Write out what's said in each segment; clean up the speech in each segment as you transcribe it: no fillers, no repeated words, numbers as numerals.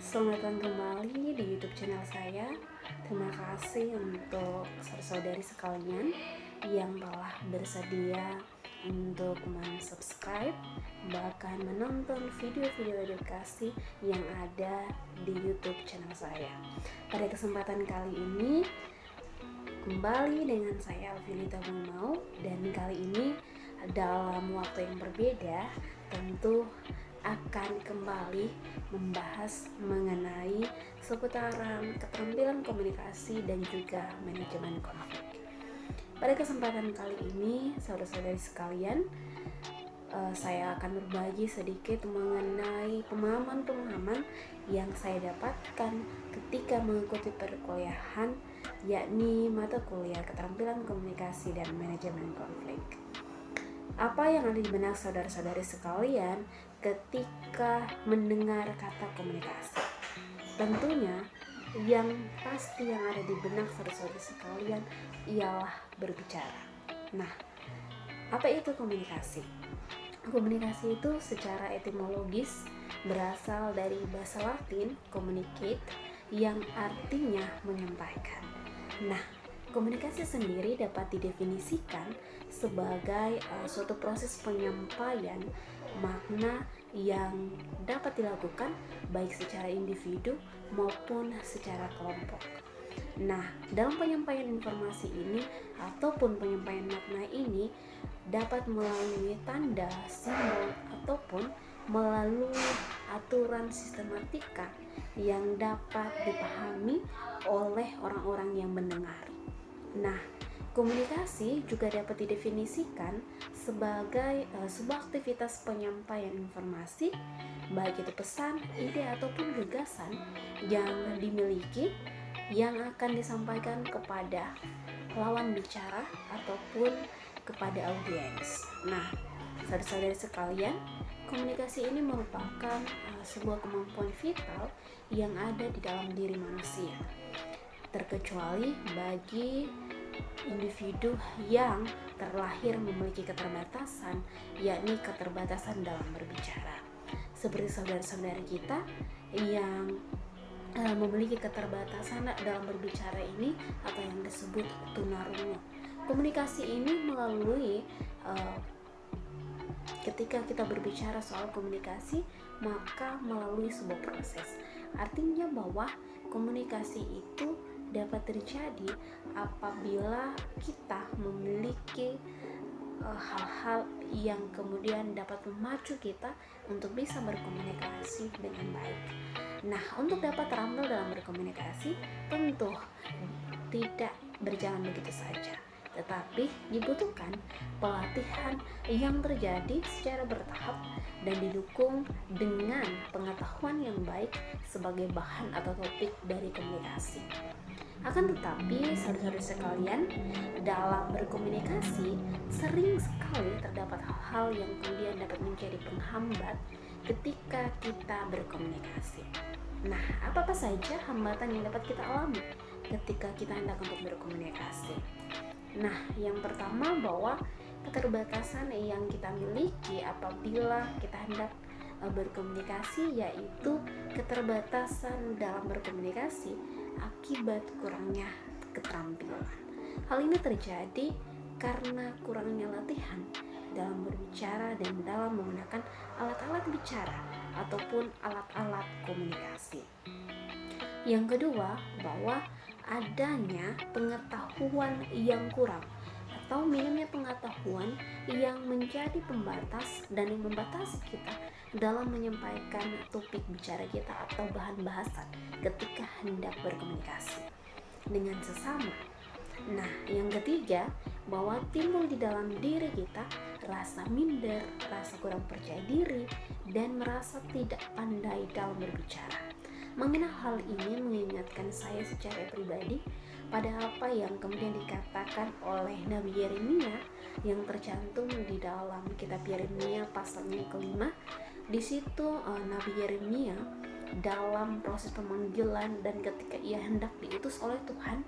Selamat datang kembali di YouTube channel saya. Terima kasih untuk saudari sekalian yang telah bersedia untuk subscribe bahkan menonton video-video edukasi yang ada di YouTube channel saya. Pada kesempatan kali ini kembali dengan saya Alvilita Mau, dan kali ini dalam waktu yang berbeda tentu akan kembali membahas mengenai seputaran keterampilan komunikasi dan juga manajemen konflik. Pada kesempatan kali ini, saudara-saudari sekalian, saya akan berbagi sedikit mengenai pemahaman-pemahaman yang saya dapatkan ketika mengikuti perkuliahan, yakni mata kuliah keterampilan komunikasi dan manajemen konflik. Apa yang ada di benak saudara-saudari sekalian ketika mendengar kata komunikasi? Tentunya yang pasti yang ada di benak saudara-saudari sekalian ialah berbicara. Nah, apa itu komunikasi? Komunikasi itu secara etimologis berasal dari bahasa Latin communicate yang artinya menyampaikan. Nah, komunikasi sendiri dapat didefinisikan sebagai suatu proses penyampaian makna yang dapat dilakukan baik secara individu maupun secara kelompok. Nah, dalam penyampaian informasi ini ataupun penyampaian makna ini dapat melalui tanda, simbol, ataupun melalui aturan sistematika yang dapat dipahami oleh orang-orang yang mendengar. Nah, komunikasi juga dapat didefinisikan sebagai sebuah aktivitas penyampaian informasi, baik itu pesan, ide, ataupun gagasan yang dimiliki yang akan disampaikan kepada lawan bicara ataupun kepada audiens. Nah, saudara-saudari sekalian, komunikasi ini merupakan sebuah kemampuan vital yang ada di dalam diri manusia, terkecuali bagi individu yang terlahir memiliki keterbatasan, yakni keterbatasan dalam berbicara. Seperti saudara-saudara kita yang memiliki keterbatasan dalam berbicara ini atau yang disebut tunarungu. Komunikasi ini melalui ketika kita berbicara soal komunikasi, maka melalui sebuah proses. Artinya bahwa komunikasi itu dapat terjadi apabila kita memiliki hal-hal yang kemudian dapat memacu kita untuk bisa berkomunikasi dengan baik. Nah, untuk dapat terampil dalam berkomunikasi tentu tidak berjalan begitu saja, tetapi dibutuhkan pelatihan yang terjadi secara bertahap dan didukung dengan pengetahuan yang baik sebagai bahan atau topik dari komunikasi. Akan tetapi, saudara-saudari sekalian, dalam berkomunikasi sering sekali terdapat hal-hal yang kemudian dapat menjadi penghambat ketika kita berkomunikasi. Nah, apa saja hambatan yang dapat kita alami ketika kita hendak untuk berkomunikasi? Nah, yang pertama bahwa keterbatasan yang kita miliki apabila kita hendak berkomunikasi yaitu keterbatasan dalam berkomunikasi akibat kurangnya keterampilan. Hal ini terjadi karena kurangnya latihan dalam berbicara dan dalam menggunakan alat-alat bicara ataupun alat-alat komunikasi. Yang kedua, bahwa adanya pengetahuan yang kurang atau minimnya pengetahuan yang menjadi pembatas dan yang membatasi kita dalam menyampaikan topik bicara kita atau bahan bahasan ketika hendak berkomunikasi dengan sesama. Nah, yang ketiga, bahwa timbul di dalam diri kita rasa minder, rasa kurang percaya diri, dan merasa tidak pandai dalam berbicara. Mengenai hal ini mengingatkan saya secara pribadi pada apa yang kemudian dikatakan oleh Nabi Yeremia yang tercantum di dalam kitab Yeremia pasalnya kelima. Di situ Nabi Yeremia dalam proses pemanggilan dan ketika ia hendak diutus oleh Tuhan,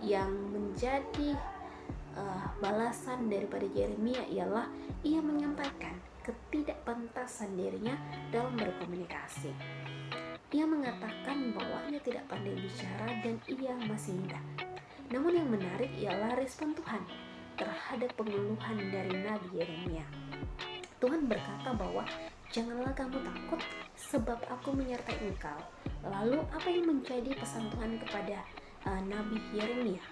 yang menjadi balasan daripada Yeremia ialah ia menyampaikan ketidakpantasan dirinya dalam berkomunikasi. Ia mengatakan bahwa ia tidak pandai bicara dan ia masih muda. Namun yang menarik ialah respon Tuhan terhadap pengeluhan dari Nabi Yeremia. Tuhan berkata bahwa janganlah kamu takut sebab aku menyertai engkau. Lalu apa yang menjadi pesan Tuhan kepada Nabi Yeremia?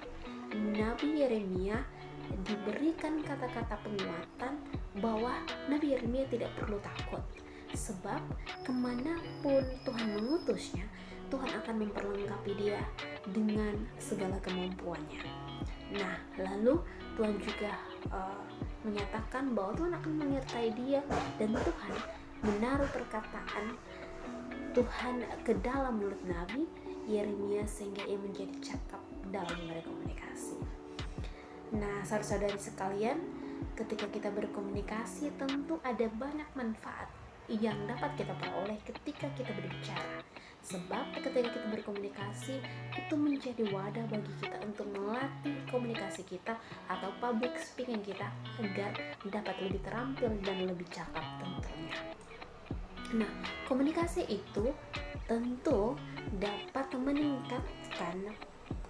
Nabi Yeremia diberikan kata-kata penguatan bahwa Nabi Yeremia tidak perlu takut, sebab kemanapun Tuhan mengutusnya, Tuhan akan memperlengkapi dia dengan segala kemampuannya. Nah, lalu Tuhan juga menyatakan bahwa Tuhan akan menyertai dia, dan Tuhan menaruh perkataan Tuhan ke dalam mulut Nabi Yeremia sehingga ia menjadi cakap dalam berkomunikasi. Nah, saudara-saudari sekalian, ketika kita berkomunikasi tentu ada banyak manfaat yang dapat kita peroleh ketika kita berbicara. Sebab ketika kita berkomunikasi itu menjadi wadah bagi kita untuk melatih komunikasi kita atau public speaking kita agar dapat lebih terampil dan lebih cakap tentunya. Nah, komunikasi itu tentu dapat meningkatkan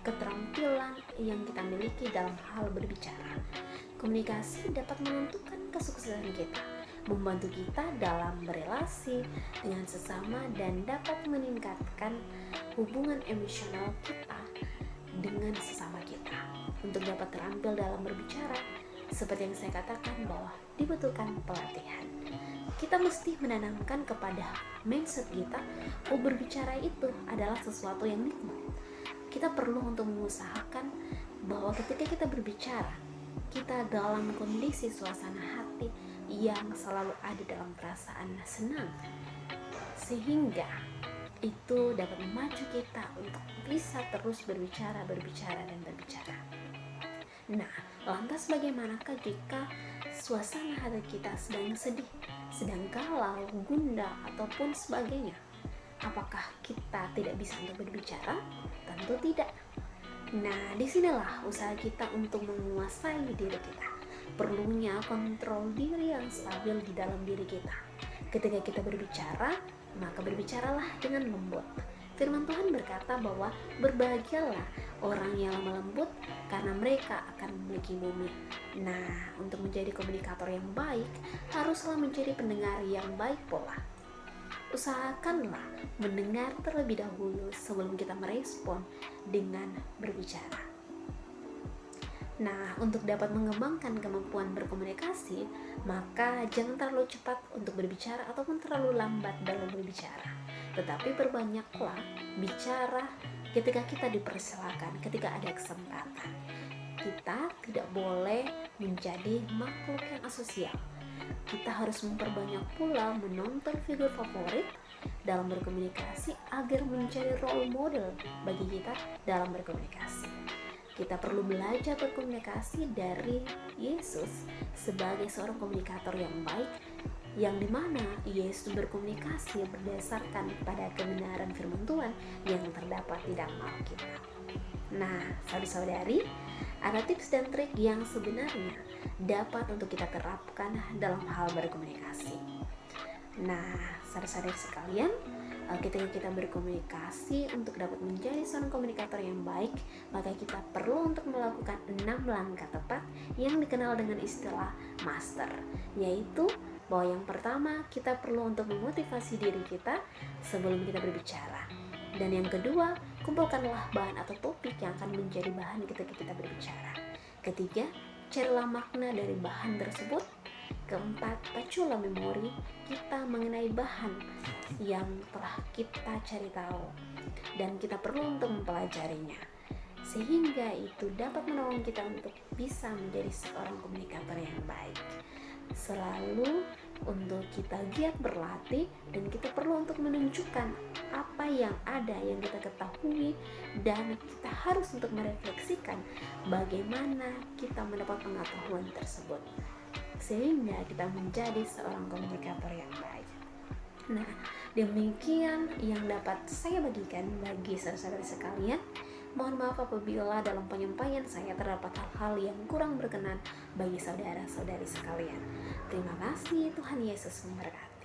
keterampilan yang kita miliki dalam hal berbicara. Komunikasi dapat menentukan kesuksesan kita, membantu kita dalam berelasi dengan sesama, dan dapat meningkatkan hubungan emosional kita dengan sesama kita. Untuk dapat terampil dalam berbicara, seperti yang saya katakan bahwa dibutuhkan pelatihan. Kita mesti menanamkan kepada mindset kita bahwa berbicara itu adalah sesuatu yang nikmat. Kita perlu untuk mengusahakan bahwa ketika kita berbicara, kita dalam kondisi suasana hati yang selalu ada dalam perasaan senang, sehingga itu dapat memacu kita untuk bisa terus berbicara. Nah, lantas bagaimanakah jika suasana hati kita sedang sedih, sedang galau, gundah, ataupun sebagainya? Apakah kita tidak bisa untuk berbicara? Tentu tidak. Nah, disinilah usaha kita untuk menguasai diri kita. Perlunya kontrol diri yang stabil di dalam diri kita. Ketika kita berbicara, maka berbicaralah dengan lembut. Firman Tuhan berkata bahwa berbahagialah orang yang lemah lembut karena mereka akan memiliki bumi. Nah, untuk menjadi komunikator yang baik, haruslah menjadi pendengar yang baik pula. Usahakanlah mendengar terlebih dahulu sebelum kita merespon dengan berbicara. Nah, untuk dapat mengembangkan kemampuan berkomunikasi, maka jangan terlalu cepat untuk berbicara ataupun terlalu lambat dalam berbicara. Tetapi perbanyaklah bicara ketika kita dipersilakan, ketika ada kesempatan. Kita tidak boleh menjadi makhluk yang asosial. Kita harus memperbanyak pula menonton figur favorit dalam berkomunikasi agar menjadi role model bagi kita dalam berkomunikasi. Kita perlu belajar berkomunikasi dari Yesus sebagai seorang komunikator yang baik, yang dimana Yesus berkomunikasi berdasarkan pada kebenaran firman Tuhan yang terdapat di dalam Alkitab. Nah, saudari-saudari, ada tips dan trik yang sebenarnya dapat untuk kita terapkan dalam hal berkomunikasi. Nah, saudara-saudari sekalian, ketika kita berkomunikasi untuk dapat menjadi seorang komunikator yang baik, maka kita perlu untuk melakukan 6 langkah tepat yang dikenal dengan istilah master, yaitu bahwa yang pertama, kita perlu untuk memotivasi diri kita sebelum kita berbicara. Dan yang kedua, kumpulkanlah bahan atau topik yang akan menjadi bahan ketika kita berbicara. Ketiga, carilah makna dari bahan tersebut. Keempat, paculah memori kita mengenai bahan yang telah kita cari tahu, dan kita perlu untuk mempelajarinya, sehingga itu dapat menolong kita untuk bisa menjadi seorang komunikator yang baik. Selalu untuk kita giat berlatih, dan kita perlu untuk menunjukkan apa yang ada yang kita ketahui, dan kita harus untuk merefleksikan bagaimana kita mendapat pengetahuan tersebut sehingga kita menjadi seorang komunikator yang baik. Nah, demikian yang dapat saya bagikan bagi saudara-saudari sekalian. Mohon maaf apabila dalam penyampaian saya terdapat hal-hal yang kurang berkenan bagi saudara-saudari sekalian. Terima kasih, Tuhan Yesus memberkati.